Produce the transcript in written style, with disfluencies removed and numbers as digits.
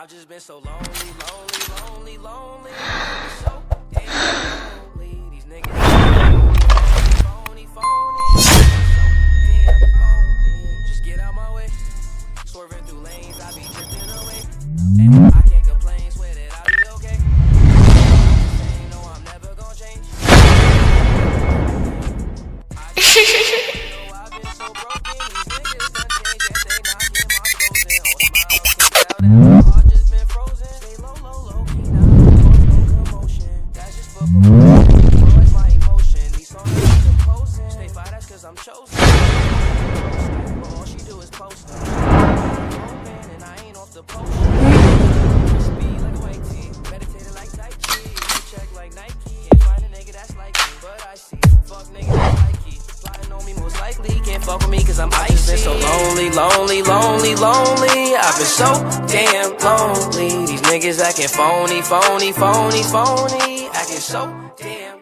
I've just been so lonely, lonely, lonely, lonely. So damn lonely. These niggas phony, phony. So damn phony. Just get out my way. Swerving through lanes, I be drifting away. And I can't complain, swear that I'll be okay. No, I'm never gonna change. I've been so broken, these niggas done changed, yet they knocking my clothes in. Oh, smile, can't tell that my heart just been frozen. Stay low, low, low, key, now cause no commotion. That's just for promotion. Noise my emotion, these songs are composing. Stay fire, that's cause I'm chosen. But all she do is post. And I ain't off the potion. Speed like a white tee, meditated like Tai Chi. Check like Nike, can't find a nigga that's like me, but I see. Fuck niggas that's like he. Plotting on me most likely, can't fuck with me cause I'm icy. I've been so lonely, lonely, lonely, lonely. I've been so damn lonely. These niggas acting phony, phony, phony, phony. Acting so damn